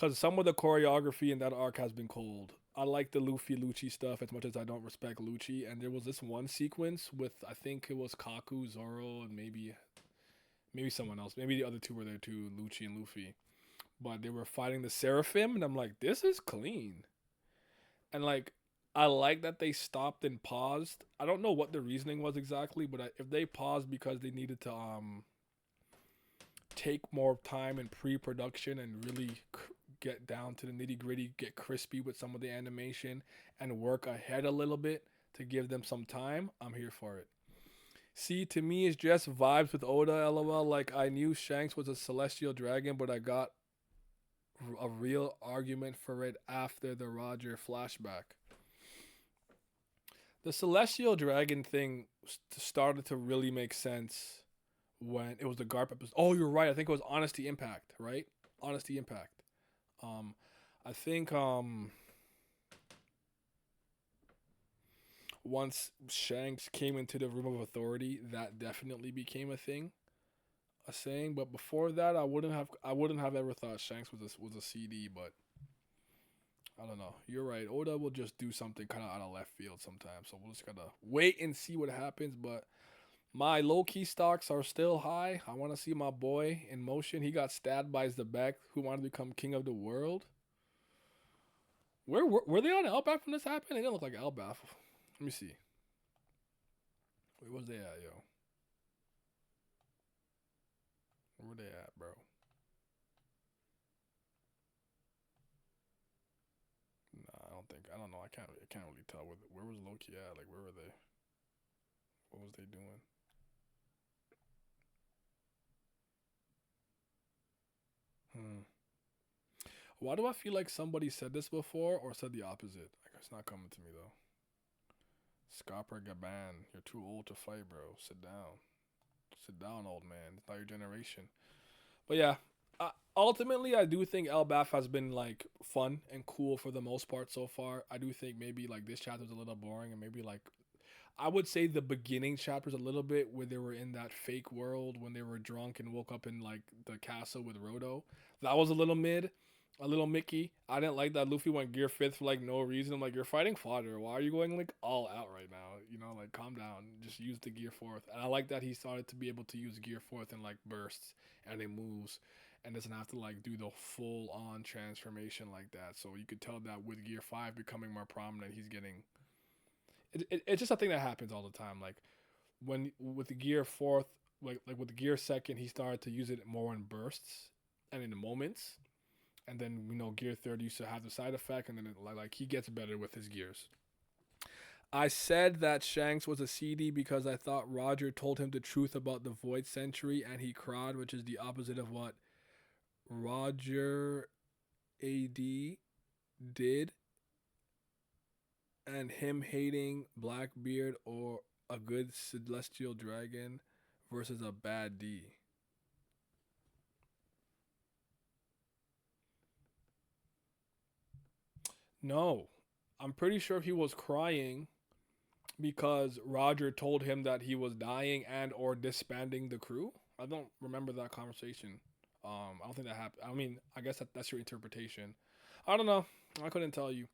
[SPEAKER 3] Because some of the choreography in that arc has been cold. I like the Luffy Lucci stuff as much as I don't respect Lucci. And there was this one sequence with, I think it was Kaku, Zoro, and maybe someone else. Maybe the other two were there too, Lucci and Luffy. But they were fighting the Seraphim, and I'm like, this is clean. And like, I like that they stopped and paused. I don't know what the reasoning was exactly, but if they paused because they needed to take more time in pre-production and really get down to the nitty-gritty, get crispy with some of the animation, and work ahead a little bit to give them some time, I'm here for it. See, to me, it's just vibes with Oda, lol. Like, I knew Shanks was a celestial dragon, but I got a real argument for it after the Roger flashback. The celestial dragon thing started to really make sense when it was the Garp episode. Oh, you're right. I think it was Honesty Impact, right? Honesty Impact. I think once Shanks came into the Room of Authority, that definitely became a thing, a saying. But before that, I wouldn't have ever thought Shanks was a CD. But I don't know. You're right. Oda will just do something kind of out of left field sometimes. So we'll just gotta wait and see what happens. But my low key stocks are still high. I want to see my boy in motion. He got stabbed by Zebek, who wanted to become king of the world. Where were they on Elbaf when this happened? They didn't look like Elbaf. Let me see. Where was they at, yo? Where were they at, bro? Nah, I don't know. I can't really tell. Where was Loki at? Like, where were they? What was they doing? Why do I feel like somebody said this before or said the opposite? Like, it's not coming to me though. Scopper Gaban, you're too old to fight, bro. Sit down. Sit down, old man. It's not your generation. But yeah, ultimately, I do think Elbaf has been like fun and cool for the most part so far. I do think maybe like this chapter was a little boring, and maybe like I would say the beginning chapters a little bit where they were in that fake world when they were drunk and woke up in like the castle with Rodo. That was a little mid. A little Mickey. I didn't like that Luffy went gear 5th for like no reason. I'm like, you're fighting fodder. Why are you going like all out right now? You know, like calm down. Just use the gear 4th. And I like that he started to be able to use gear 4th in like bursts and it moves and doesn't have to like do the full on transformation like that. So you could tell that with gear 5 becoming more prominent, he's getting. It's just a thing that happens all the time. Like when with the gear 4th, like with the gear 2nd, he started to use it more in bursts and in the moments. And then, you know, gear 3rd used to have the side effect, and then like he gets better with his gears. I said that Shanks was a CD because I thought Roger told him the truth about the Void Century, and he cried, which is the opposite of what Roger AD did. And him hating Blackbeard or a good celestial dragon versus a bad D. No, I'm pretty sure he was crying because Roger told him that he was dying and or disbanding the crew. I don't remember that conversation. I don't think that happened. I mean, I guess that's your interpretation. I don't know. I couldn't tell you.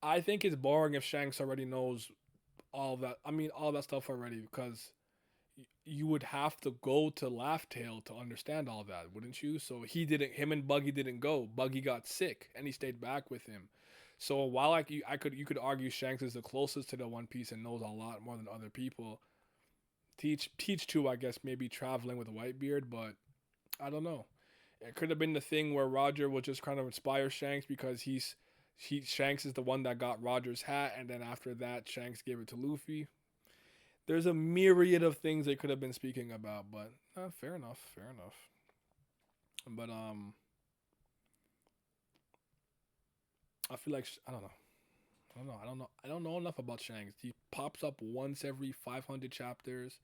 [SPEAKER 3] I think it's boring if Shanks already knows all that. I mean, all that stuff already because you would have to go to Laugh Tale to understand all that, wouldn't you? So him and Buggy didn't go. Buggy got sick and he stayed back with him. So while you could argue Shanks is the closest to the One Piece and knows a lot more than other people. Teach too, I guess, maybe traveling with Whitebeard, but I don't know. It could have been the thing where Roger would just kind of inspire Shanks because Shanks is the one that got Roger's hat, and then after that, Shanks gave it to Luffy. There's a myriad of things they could have been speaking about, but fair enough. But I feel like I don't know enough about Shanks. He pops up once every 500 chapters.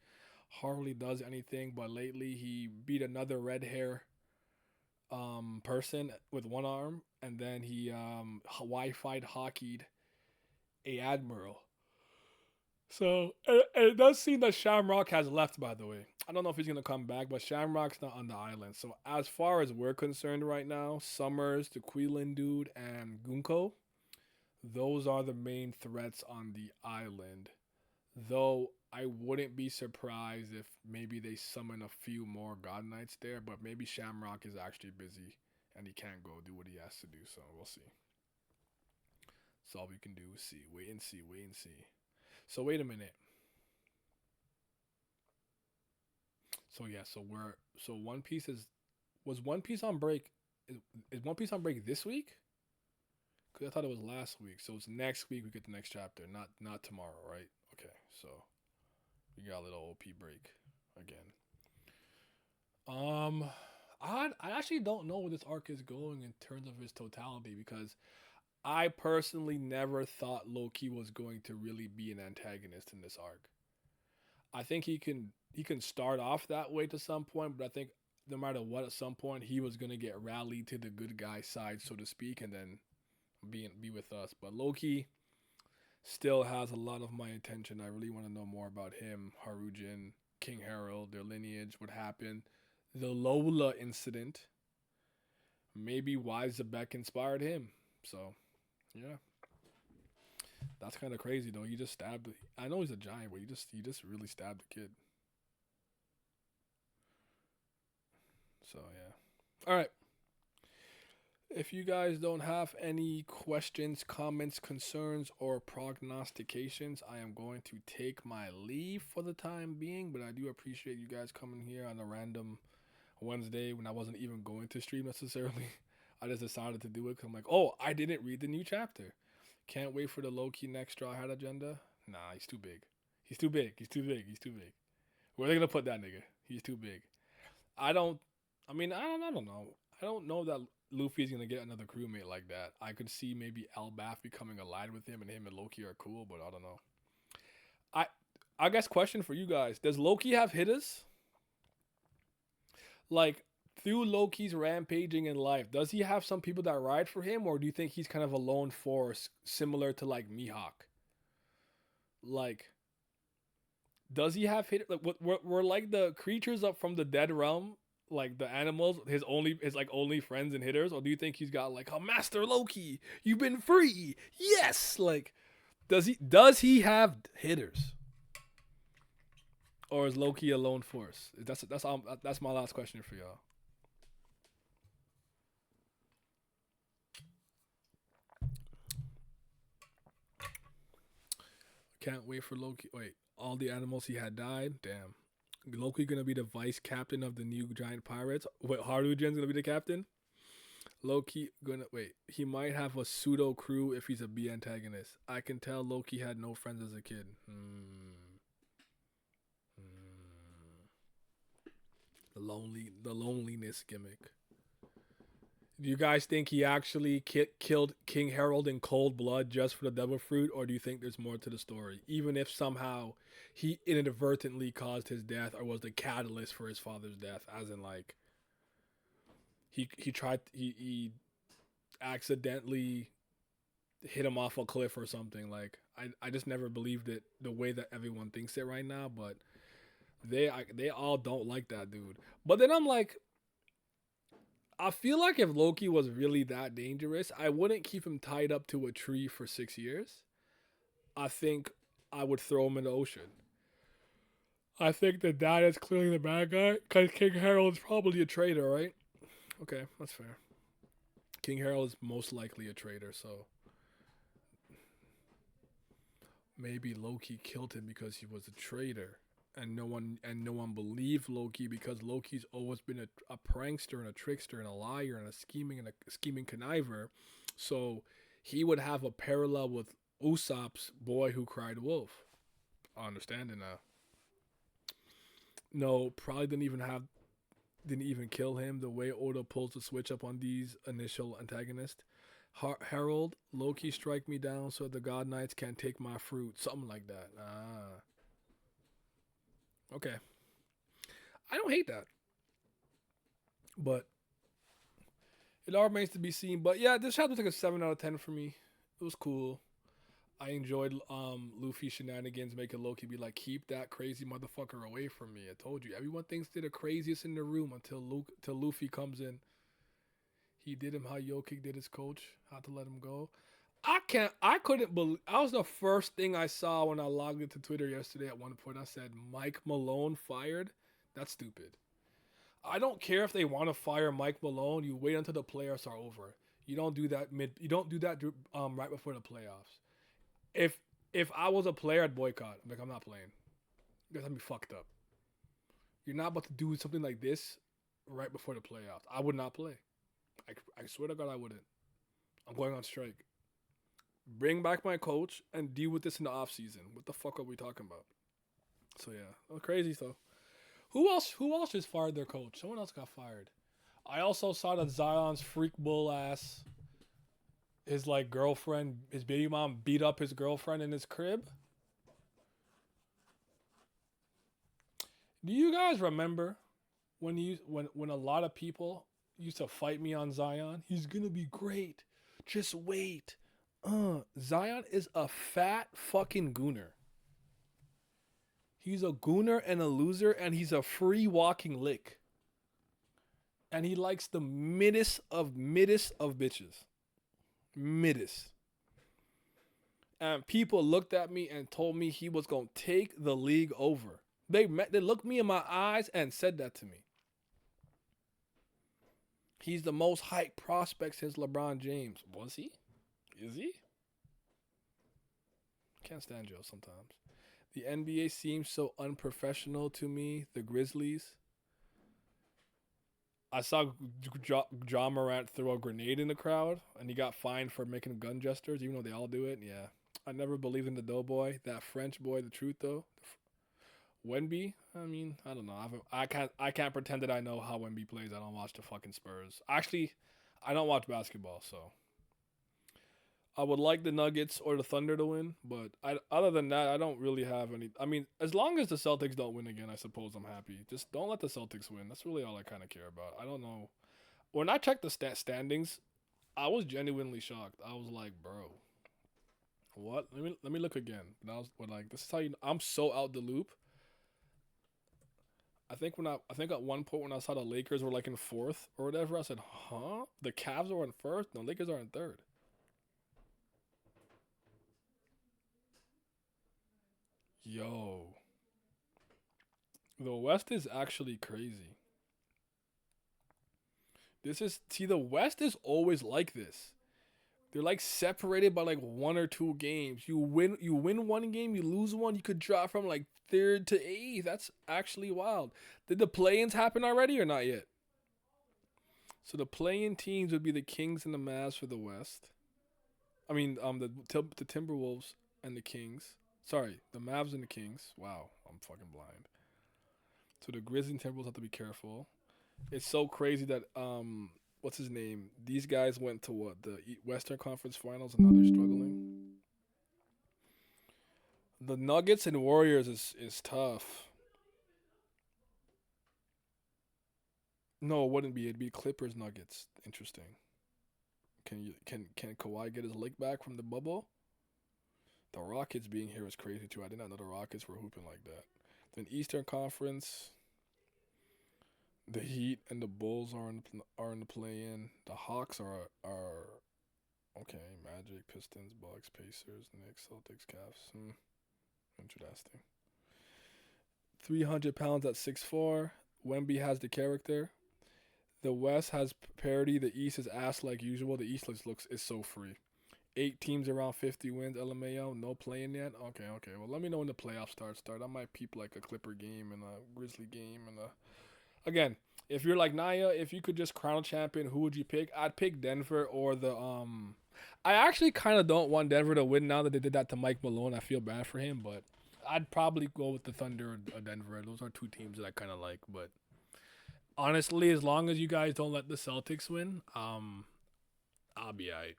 [SPEAKER 3] Hardly does anything, but lately he beat another red hair person with one arm, and then he Wi-Fi'd hockeyed a admiral. So it does seem that Shamrock has left, by the way. I don't know if he's gonna come back, but Shamrock's not on the island. So as far as we're concerned right now, Summers, the Quilin dude, and Gunko, those are the main threats on the island. Though I wouldn't be surprised if maybe they summon a few more God Knights there, but maybe Shamrock is actually busy and he can't go do what he has to do. So we'll see. So all we can do is see, wait and see, wait and see. So wait a minute. So yeah, so One Piece was One Piece on break. Is One Piece on break this week? Cause I thought it was last week. So it's next week we get the next chapter, not tomorrow, right? Okay, so we got a little OP break again. I actually don't know where this arc is going in terms of its totality because I personally never thought Loki was going to really be an antagonist in this arc. I think he can start off that way to some point, but I think no matter what, at some point he was gonna get rallied to the good guy side, so to speak, and then be with us. But Loki still has a lot of my attention. I really want to know more about him, Harujin, King Harold, their lineage, what happened, the Lola incident, maybe why Zebek inspired him. So, yeah. That's kind of crazy though. He just stabbed. I know he's a giant, but he just really stabbed the kid. So yeah. All right. If you guys don't have any questions, comments, concerns, or prognostications, I am going to take my leave for the time being. But I do appreciate you guys coming here on a random Wednesday when I wasn't even going to stream necessarily. I just decided to do it because I'm like, oh, I didn't read the new chapter. Can't wait for the Loki next Straw Hat agenda. Nah, he's too big. He's too big. He's too big. He's too big. Where are they gonna put that nigga? He's too big. I don't know. I don't know that Luffy's gonna get another crewmate like that. I could see maybe Elbaf becoming allied with him and Loki are cool, but I don't know. I guess question for you guys: does Loki have hitters? Like through Loki's rampaging in life, does he have some people that ride for him, or do you think he's kind of a lone force, similar to like Mihawk? Like, does he have hitters? Like, were like the creatures up from the dead realm, like the animals, his only friends and hitters, or do you think he's got like a Master Loki? You've been free, yes. Like, does he have hitters, or is Loki a lone force? That's my last question for y'all. Can't wait for Loki. Wait, all the animals he had died? Damn. Loki gonna be the vice captain of the new giant pirates? Wait, Harujin's gonna be the captain? Loki gonna wait. He might have a pseudo crew if he's a B antagonist. I can tell Loki had no friends as a kid. The loneliness gimmick. Do you guys think he actually killed King Harold in cold blood just for the devil fruit, or do you think there's more to the story? Even if somehow he inadvertently caused his death or was the catalyst for his father's death, as in like he accidentally hit him off a cliff or something. Like I just never believed it the way that everyone thinks it right now, but they all don't like that dude. But then I'm like, I feel like if Loki was really that dangerous, I wouldn't keep him tied up to a tree for 6 years. I think I would throw him in the ocean. I think that is clearly the bad guy, because King Harold is probably a traitor, right? Okay, that's fair. King Harold is most likely a traitor, so maybe Loki killed him because he was a traitor. And no one believed Loki because Loki's always been a prankster and a trickster and a liar and a scheming conniver. So he would have a parallel with Usopp's Boy Who Cried Wolf. I understand it now. No, probably didn't even kill him the way Oda pulls the switch up on these initial antagonists. Harold, Loki strike me down so the God Knights can't take my fruit. Something like that. Okay. I don't hate that. But it all remains to be seen. But yeah, this chapter was like a 7 out of 10 for me. It was cool. I enjoyed Luffy shenanigans, making Loki be like, keep that crazy motherfucker away from me. I told you, everyone thinks they're the craziest in the room until Luffy comes in. He did him how Jokic did his coach, how to let him go. I couldn't believe, that was the first thing I saw when I logged into Twitter yesterday at one point. I said, Mike Malone fired? That's stupid. I don't care if they want to fire Mike Malone. You wait until the playoffs are over. You don't do that right before the playoffs. If I was a player, I'd boycott. Like, I'm not playing. You guys have me fucked up. You're not about to do something like this right before the playoffs. I would not play. I swear to God, I wouldn't. I'm going on strike. Bring back my coach and deal with this in the off season. What the fuck are we talking about? So yeah, crazy stuff. Who else just fired their coach? Someone else got fired. I also saw that Zion's freak bull ass, his like girlfriend, his baby mom beat up his girlfriend in his crib. Do you guys remember when a lot of people used to fight me on Zion? He's gonna be great. Just wait. Zion is a fat fucking gooner. He's a gooner and a loser, and he's a free walking lick. And he likes the middest of bitches. Middest. And people looked at me and told me he was going to take the league over. They looked me in my eyes and said that to me. He's the most hyped prospect since LeBron James. Was he? Is he? Can't stand Joe sometimes. The NBA seems so unprofessional to me. The Grizzlies. I saw Ja Morant throw a grenade in the crowd, and he got fined for making gun gestures, even though they all do it. Yeah. I never believed in the doughboy. That French boy, the truth, though. Wemby, I mean, I don't know. I can't pretend that I know how Wemby plays. I don't watch the fucking Spurs. Actually, I don't watch basketball, so I would like the Nuggets or the Thunder to win, but other than that, I don't really have any. I mean, as long as the Celtics don't win again, I suppose I'm happy. Just don't let the Celtics win. That's really all I kind of care about. I don't know. When I checked the standings, I was genuinely shocked. I was like, bro, what? Let me look again. And I was like, this is how you. I'm so out the loop. I think at one point when I saw the Lakers were like in fourth or whatever, I said, huh? The Cavs are in first. The Lakers are in third. Yo. The West is actually crazy. The West is always like this. They're like separated by like one or two games. You win one game, you lose one, you could drop from like third to eighth. That's actually wild. Did the play-ins happen already or not yet? So the play-in teams would be the Kings and the Mavs for the West. I mean, the Timberwolves and the Kings. Sorry, the Mavs and the Kings. Wow, I'm fucking blind. So the Grizzlies and Timberwolves have to be careful. It's so crazy that what's his name? These guys went to what, the Western Conference Finals, and now they're struggling. The Nuggets and Warriors is tough. No, it wouldn't be. It'd be Clippers Nuggets. Interesting. Can Kawhi get his leg back from the bubble? The Rockets being here is crazy too. I did not know the Rockets were hooping like that. Then Eastern Conference, the Heat and the Bulls are in the play-in. The Hawks are okay. Magic, Pistons, Bucks, Pacers, Knicks, Celtics, Cavs. Interesting. 300 pounds at 6'4". Wemby has the character. The West has parity. The East is ass like usual. The East is so free. 8 teams around 50 wins. LMAO, no playing yet. Okay. Well, let me know when the playoffs start. I might peep like a Clipper game and a Grizzly game and again. If you're like Naya, if you could just crown a champion, who would you pick? I'd pick Denver or the I actually kind of don't want Denver to win now that they did that to Mike Malone. I feel bad for him, but I'd probably go with the Thunder or Denver. Those are two teams that I kind of like, but honestly, as long as you guys don't let the Celtics win, I'll be alright.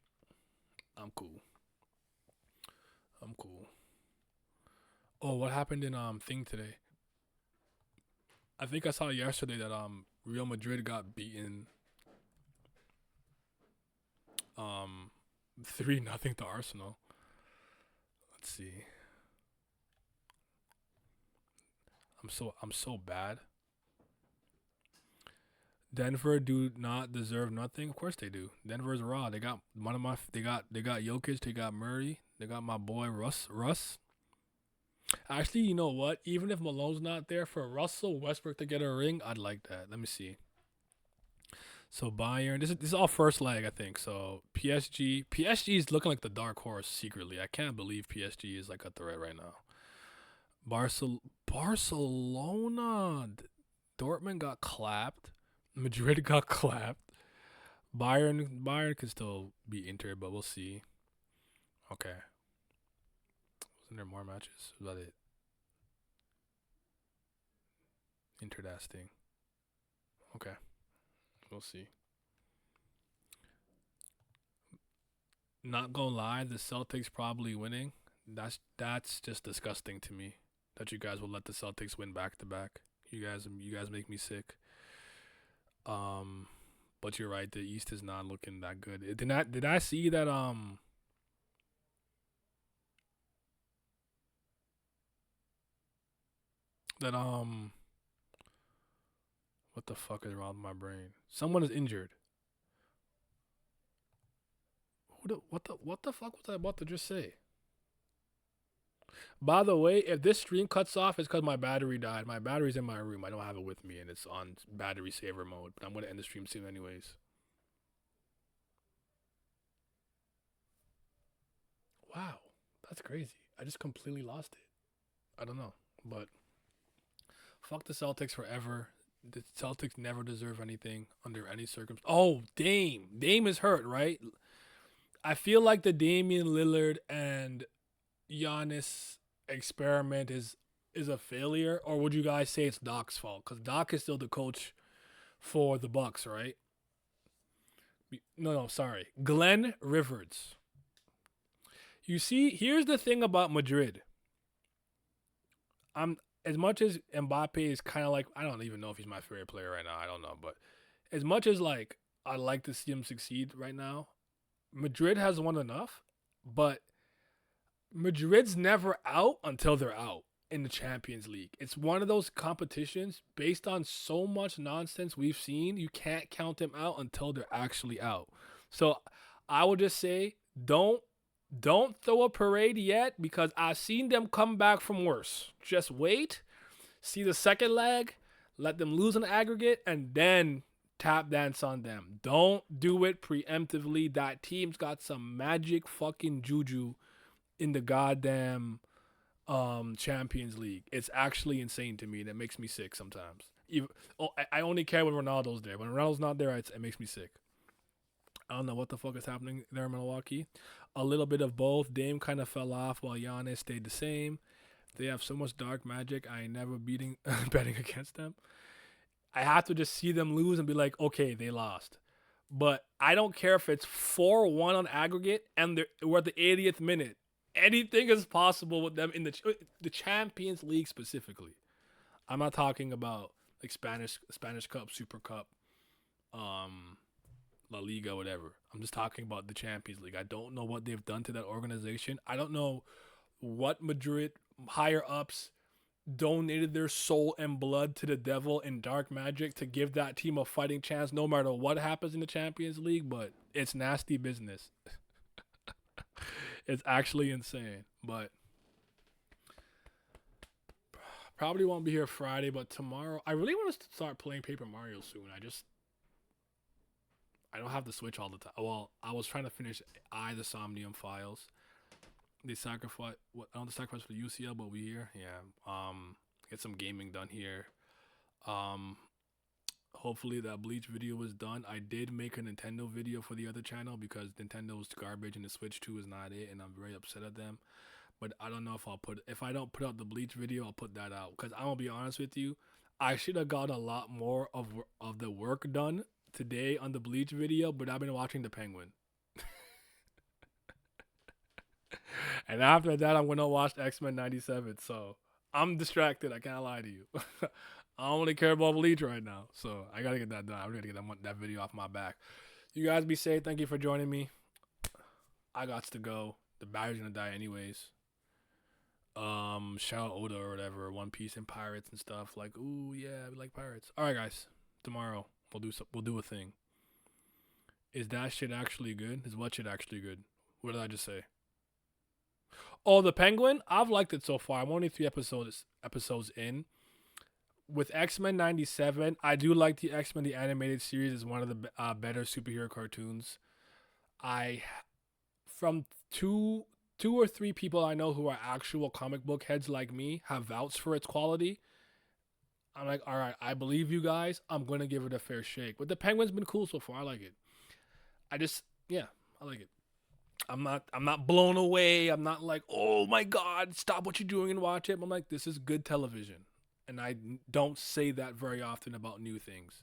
[SPEAKER 3] I'm cool. Oh, what happened in thing today? I think I saw yesterday that Real Madrid got beaten 3-0 to Arsenal. Let's see. I'm so bad. Denver do not deserve nothing. Of course they do. Denver's raw. They got they got Jokic, they got Murray, they got my boy Russ. Actually, you know what? Even if Malone's not there, for Russell Westbrook to get a ring, I'd like that. Let me see. So Bayern, this is all first leg, I think. So PSG is looking like the dark horse secretly. I can't believe PSG is like a threat right now. Barcelona, Dortmund got clapped. Madrid got clapped. Bayern could still be Inter, but we'll see. Okay. Wasn't there more matches? Was that it? Interesting. Okay. We'll see. Not gonna lie, the Celtics probably winning. That's just disgusting to me. That you guys will let the Celtics win back to back. You guys make me sick. But you're right. The East is not looking that good. Did I see that what the fuck is wrong with my brain? Someone is injured. What the fuck was I about to just say? By the way, if this stream cuts off, it's because my battery died. My battery's in my room. I don't have it with me, and it's on battery saver mode. But I'm going to end the stream soon anyways. Wow. That's crazy. I just completely lost it. I don't know. But fuck the Celtics forever. The Celtics never deserve anything under any circumstance. Oh, Dame. Dame is hurt, right? I feel like the Damian Lillard and Giannis experiment is a failure, or would you guys say it's Doc's fault? Because Doc is still the coach for the Bucks, right? No, sorry, Glenn Rivers. You see, here's the thing about Madrid. As much as Mbappe is kind of like, I don't even know if he's my favorite player right now. I don't know, but as much as like I'd like to see him succeed right now, Madrid has won enough, but Madrid's never out until they're out in the Champions League. It's one of those competitions based on so much nonsense we've seen. You can't count them out until they're actually out. So I would just say don't throw a parade yet, because I've seen them come back from worse. Just wait, see the second leg, let them lose an aggregate, and then tap dance on them. Don't do it preemptively. That team's got some magic fucking juju in the goddamn Champions League. It's actually insane to me. That makes me sick sometimes. I only care when Ronaldo's there. When Ronaldo's not there, it makes me sick. I don't know what the fuck is happening there in Milwaukee. A little bit of both. Dame kind of fell off while Giannis stayed the same. They have so much dark magic. I ain't never betting against them. I have to just see them lose and be like, okay, they lost. But I don't care if it's 4-1 on aggregate and we're at the 80th minute. Anything is possible with them in the Champions League specifically. I'm not talking about like Spanish Cup, Super Cup, La Liga, whatever. I'm just talking about the Champions League. I don't know what they've done to that organization. I don't know what Madrid higher ups donated their soul and blood to the devil in dark magic to give that team a fighting chance no matter what happens in the Champions League, but it's nasty business. It's actually insane, but probably won't be here Friday, but tomorrow I really want to start playing Paper Mario soon. I don't have the Switch all the time. Well, I was trying to finish the Somnium Files. They sacrifice I don't sacrifice for UCL, but we here. Yeah. Get some gaming done here. Hopefully that Bleach video was done. I did make a Nintendo video for the other channel because Nintendo's garbage and the Switch 2 is not it, and I'm very upset at them. But I don't know if I don't put out the Bleach video, I'll put that out. Because I'm gonna be honest with you, I should have got a lot more of the work done today on the Bleach video, but I've been watching The Penguin. And after that, I'm gonna watch X-Men 97. So I'm distracted. I can't lie to you. I don't really care about Bleach right now, so I gotta get that done. I'm gonna get that video off my back. You guys be safe. Thank you for joining me. I got to go. The battery's gonna die anyways. shout out Oda or whatever, One Piece and pirates and stuff. Like, ooh yeah, we like pirates. All right, guys, tomorrow we'll do a thing. Is that shit actually good? Is what shit actually good? What did I just say? Oh, the Penguin. I've liked it so far. I'm only 3 episodes in. With X-Men 97, I do like the X-Men the animated series. Is one of the better superhero cartoons. From two or three people I know who are actual comic book heads like me have vouched for its quality. I'm like, all right, I believe you guys. I'm gonna give it a fair shake. But the Penguin's been cool so far. I like it. I like it. I'm not blown away. I'm not like, oh my god, stop what you're doing and watch it. I'm like, this is good television, and I don't say that very often about new things.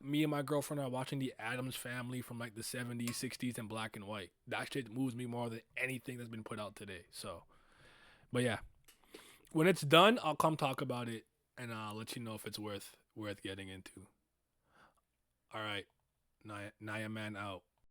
[SPEAKER 3] Me and my girlfriend are watching the Addams Family from like the 70s, 60s, and black and white. That shit moves me more than anything that's been put out today. So, but yeah, when it's done, I'll come talk about it and I'll let you know if it's worth getting into. All right, Naya Man out.